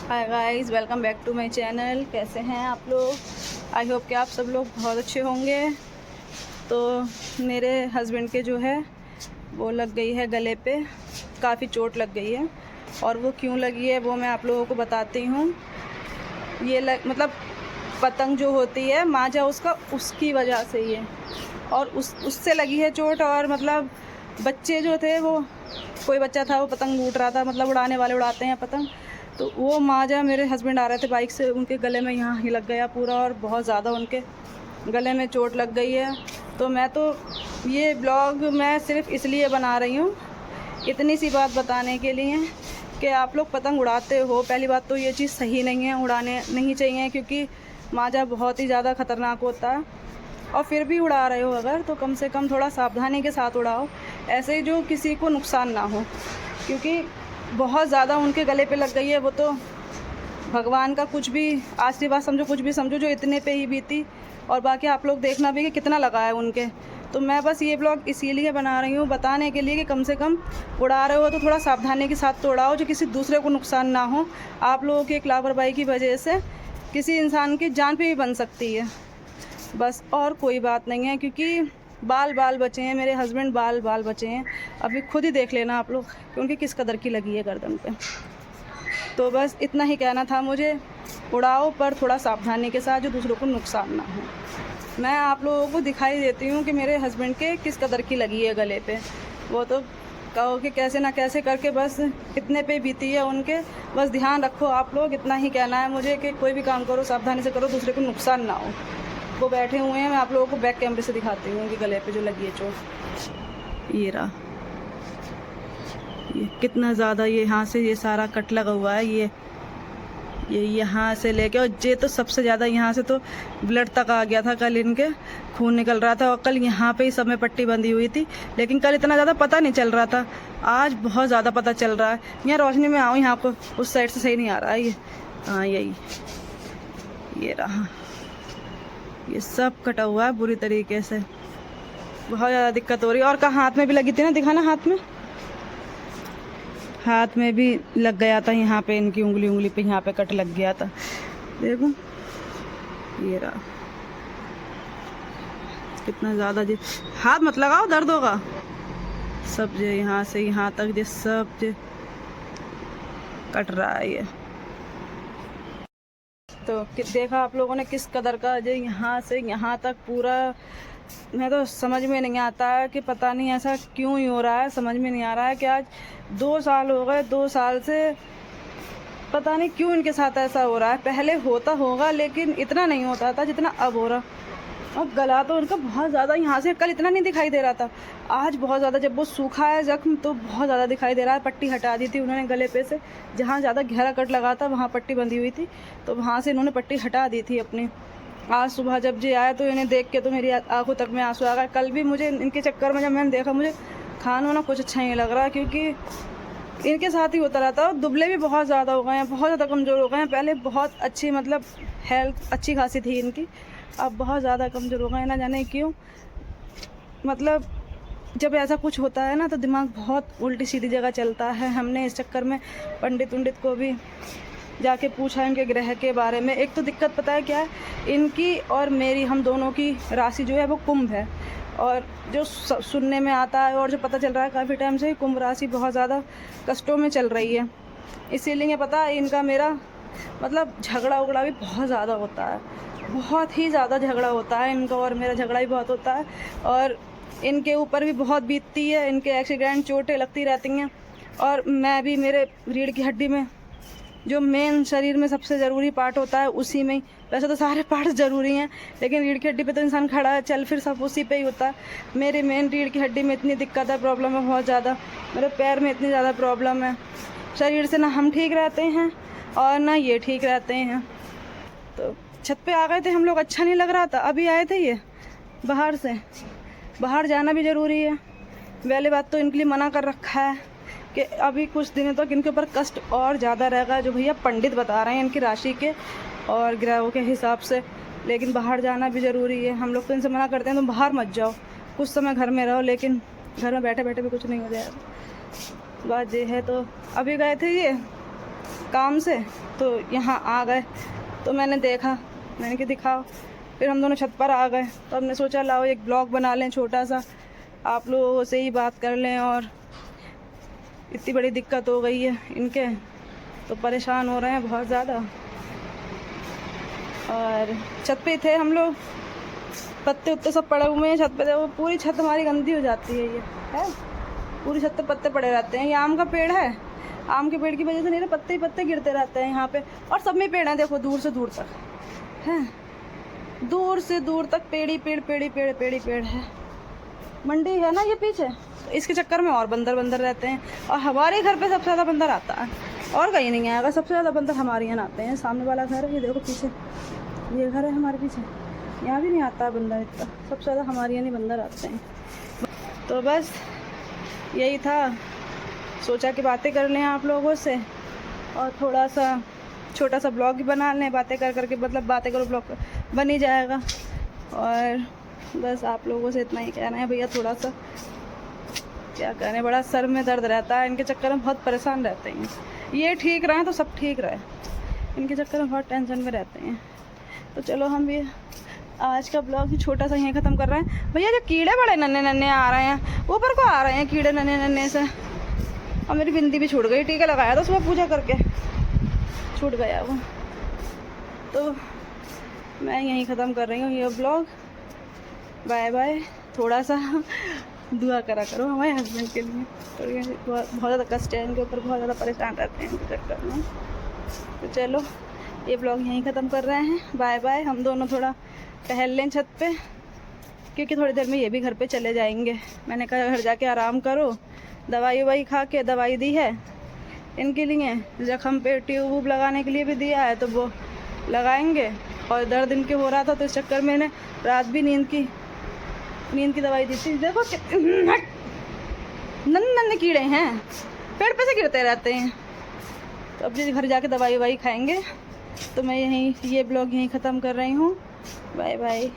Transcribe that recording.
Hi guys, welcome back to my channel. कैसे हैं आप लोग? आई होप कि आप सब लोग बहुत अच्छे होंगे। तो मेरे हस्बैंड के जो है वो लग गई है गले पे, काफ़ी चोट लग गई है। और वो क्यों लगी है वो मैं आप लोगों को बताती हूँ। ये मतलब पतंग जो होती है माजा उसकी वजह से ये, और उससे लगी है चोट। और मतलब बच्चे जो थे, वो कोई बच्चा था वो पतंग उड़ रहा था, मतलब उड़ाने वाले उड़ाते हैं पतंग, तो वो माजा मेरे हस्बैंड आ रहे थे बाइक से, उनके गले में यहाँ ही लग गया पूरा, और बहुत ज़्यादा उनके गले में चोट लग गई है। तो मैं तो ये ब्लॉग मैं सिर्फ इसलिए बना रही हूँ, इतनी सी बात बताने के लिए कि आप लोग पतंग उड़ाते हो, पहली बात तो ये चीज़ सही नहीं है, उड़ाने नहीं चाहिए, क्योंकि माजा बहुत ही ज़्यादा ख़तरनाक होता है। और फिर भी उड़ा रहे हो अगर, तो कम से कम थोड़ा सावधानी के साथ उड़ाओ, ऐसे जो किसी को नुकसान ना हो, क्योंकि बहुत ज़्यादा उनके गले पे लग गई है। वो तो भगवान का कुछ भी आशीर्वाद समझो, कुछ भी समझो, जो इतने पे ही बीती। और बाकी आप लोग देखना भी कि कितना लगा है उनके। तो मैं बस ये ब्लॉग इसीलिए बना रही हूँ, बताने के लिए कि कम से कम उड़ा रहे हो तो थोड़ा सावधानी के साथ तो उड़ाओ, जो किसी दूसरे को नुकसान ना हो। आप लोगों की एक लापरवाही की वजह से किसी इंसान की जान पे भी बन सकती है, बस और कोई बात नहीं है। क्योंकि बाल बचे हैं, मेरे हस्बैंड बाल बचे हैं। अभी खुद ही देख लेना आप लोग कि उनकी किस कदर की लगी है गर्दन पे। तो बस इतना ही कहना था मुझे, उड़ाओ पर थोड़ा सावधानी के साथ, जो दूसरों को नुकसान ना हो। मैं आप लोगों को दिखाई देती हूँ कि मेरे हस्बैंड के किस कदर की लगी है गले पे। वो तो कहो कि कैसे ना कैसे करके बस इतने पे बीती है उनके। बस ध्यान रखो आप लोग, इतना ही कहना है मुझे कि कोई भी काम करो सावधानी से करो, दूसरे को नुकसान ना हो। वो बैठे हुए हैं, मैं आप लोगों को बैक कैमरे से दिखाती हूँ कि गले पे जो लगी है चोट। ये रहा, ये कितना ज़्यादा, ये यहाँ से ये सारा कट लगा हुआ है, ये यहाँ से लेके, और ये तो सबसे ज़्यादा यहाँ से तो ब्लड तक आ गया था। कल इनके खून निकल रहा था, और कल यहाँ पे ही सब में पट्टी बंधी हुई थी, लेकिन कल इतना ज़्यादा पता नहीं चल रहा था। आज बहुत ज़्यादा पता चल रहा है। यहाँ रोशनी में आओ, यहाँ को उस साइड से सही नहीं आ रहा है ये। हाँ यही, ये रहा, ये सब कटा हुआ है बुरी तरीके से, बहुत ज़्यादा दिक्कत हो रही है। और कहाँ हाथ में भी लगी थी ना, दिखाना, हाथ में भी लग गया था, यहाँ पे इनकी उंगली पे यहाँ पे कट लग गया था। देखो ये रहा, कितना ज़्यादा, जी हाथ मत लगाओ, दर्द होगा। सब जो यहाँ से यहाँ तक जो सब जो कट रहा है ये। तो देखा आप लोगों ने किस कदर का, जो यहाँ से यहाँ तक पूरा। मैं तो समझ में नहीं आता है कि पता नहीं ऐसा क्यों ही हो रहा है, समझ में नहीं आ रहा है कि आज 2 साल हो गए, 2 साल से पता नहीं क्यों इनके साथ ऐसा हो रहा है। पहले होता होगा लेकिन इतना नहीं होता था जितना अब हो रहा। और गला तो उनका बहुत ज़्यादा, यहाँ से कल इतना नहीं दिखाई दे रहा था, आज बहुत ज़्यादा। जब वो सूखा है जख्म तो बहुत ज़्यादा दिखाई दे रहा है। पट्टी हटा दी थी उन्होंने गले पे से, जहाँ ज़्यादा गहरा कट लगा था वहाँ पट्टी बंधी हुई थी, तो वहाँ से इन्होंने पट्टी हटा दी थी अपनी। आज सुबह जब जी आया तो इन्हें देख के तो मेरी आंखों तक में आंसू आ गए। कल भी मुझे इनके चक्कर में जब मैंने देखा, मुझे खाना वाना कुछ अच्छा नहीं लग रहा, क्योंकि इनके साथ ही होता रहता है। दुबले भी बहुत ज़्यादा हो गए हैं, बहुत ज़्यादा कमज़ोर हो गए हैं। पहले बहुत अच्छी, मतलब हेल्थ अच्छी खासी थी इनकी, अब बहुत ज़्यादा कमज़ोर हो गए हैं, ना जाने क्यों। मतलब जब ऐसा कुछ होता है ना तो दिमाग बहुत उल्टी सीधी जगह चलता है। हमने इस चक्कर में पंडित को भी जाके पूछा इनके ग्रह के बारे में। एक तो दिक्कत पता है क्या है, इनकी और मेरी, हम दोनों की राशि जो है वो कुंभ है। और जो सुनने में आता है और जो पता चल रहा है काफ़ी टाइम से, कुंभ राशि बहुत ज़्यादा कष्टों में चल रही है। इसीलिए पता है इनका मेरा मतलब झगड़ा उगड़ा भी बहुत ज़्यादा होता है, बहुत ही ज़्यादा झगड़ा होता है इनका और मेरा, झगड़ा ही बहुत होता है। और इनके ऊपर भी बहुत बीतती है, इनके एक्सीडेंट चोटें लगती रहती हैं। और मैं भी, मेरे रीढ़ की हड्डी में जो मेन शरीर में सबसे ज़रूरी पार्ट होता है उसी में ही, वैसे तो सारे पार्ट्स ज़रूरी हैं लेकिन रीढ़ की हड्डी पे तो इंसान खड़ा है, चल फिर सब उसी पे ही होता है। मेरे मेन रीढ़ की हड्डी में इतनी दिक्कत है, प्रॉब्लम है बहुत ज़्यादा। मेरे पैर में इतनी ज़्यादा प्रॉब्लम है, शरीर से ना हम ठीक रहते हैं और ना ये ठीक रहते हैं। तो छत पे आ गए थे हम लोग, अच्छा नहीं लग रहा था, अभी आए थे ये बाहर से। बाहर जाना भी ज़रूरी है, पहले बात तो इनके लिए मना कर रखा है कि अभी कुछ दिनों तक इनके ऊपर कष्ट और ज़्यादा रहेगा, जो भैया पंडित बता रहे हैं इनकी राशि के और ग्रहों के हिसाब से। लेकिन बाहर जाना भी ज़रूरी है। हम लोग तो इनसे मना करते हैं तुम बाहर मत जाओ, कुछ समय घर में रहो, लेकिन घर में बैठे बैठे भी कुछ नहीं हो जाएगा, बात ये है। तो अभी गए थे ये काम से, तो यहाँ आ गए। तो मैंने देखा, मैंने कहा दिखाओ। फिर हम दोनों छत पर आ गए। तो हमने सोचा लाओ एक ब्लॉग बना लें छोटा सा, आप लोगों से ही बात कर लें। और इतनी बड़ी दिक्कत हो गई है इनके, तो परेशान हो रहे हैं बहुत ज़्यादा। और छत पे थे हम लोग, पत्ते उत्ते सब पड़े हुए हैं छत पे। देखो पूरी छत हमारी गंदी हो जाती है, ये है पूरी छत पे पत्ते पड़े रहते हैं। ये आम का पेड़ है, आम के पेड़ की वजह से नहीं, पत्ते ही पत्ते गिरते रहते हैं यहाँ पे। और सब में पेड़ हैं, देखो दूर से दूर तक है, दूर से दूर तक पेड़ ही पेड़, पेड़ ही पेड़, पेड़ ही पेड़ है। मंडी है ना ये पीछे, तो इसके चक्कर में और बंदर बंदर रहते हैं। और हमारे घर पे सबसे ज़्यादा बंदर आता है, और कहीं नहीं आएगा। सबसे ज़्यादा बंदर हमारे यहाँ आते हैं। सामने वाला घर है, ये देखो पीछे, ये घर है हमारे पीछे, यहाँ भी नहीं आता है बंदर इतना। सबसे ज़्यादा हमारे यहाँ नहीं बंदर आते हैं। तो बस यही था, सोचा कि बातें कर लें आप लोगों से, और थोड़ा सा छोटा सा ब्लॉग भी बना लें। बातें कर करके, मतलब बातें करो ब्लॉग बन ही जाएगा। और बस आप लोगों से इतना ही कहना है भैया, थोड़ा सा क्या करें, बड़ा सर में दर्द रहता है, इनके चक्कर में बहुत परेशान रहते हैं। ये ठीक रहे तो सब ठीक रहे, इनके चक्कर में बहुत टेंशन में रहते हैं। तो चलो हम भी आज का ब्लॉग ही छोटा सा यहीं ख़त्म कर रहे हैं। भैया जो कीड़े बड़े नन्हे नन्हे आ रहे हैं, ऊपर को आ रहे हैं कीड़े नन्हे नन्हे से। और मेरी बिंदी भी छूट गई, टीका लगाया था सुबह पूजा करके, छूट गया वो। तो मैं यहीं ख़त्म कर रही हूँ ये ब्लॉग। Bye bye. थोड़ा सा दुआ करा करो हमारे हस्बैंड के लिए, तो बहुत ज़्यादा कष्ट है इनके ऊपर, बहुत ज़्यादा परेशान रहते हैं इनके चक्कर में। तो चलो ये ब्लॉग यहीं ख़त्म कर रहे हैं। Bye bye. हम दोनों थोड़ा टहल लें छत पे, क्योंकि थोड़ी देर में ये भी घर पे चले जाएंगे। मैंने कहा घर जाके आराम करो, दवाई ववाई खा के, दवाई दी है इनके लिए, जख्म पे ट्यूब वूब लगाने के लिए भी दिया है, तो वो लगाएंगे। और दर्द इनके हो रहा था, तो इस चक्कर में इन्हें रात भी नींद की दवाई दी थी। देखो नन्हे नन्हे कीड़े हैं, पेड़ पे से गिरते रहते हैं। तो अब घर जाके दवाई ववाई खाएंगे। तो मैं ये ब्लॉग यहीं ख़त्म कर रही हूँ। Bye bye.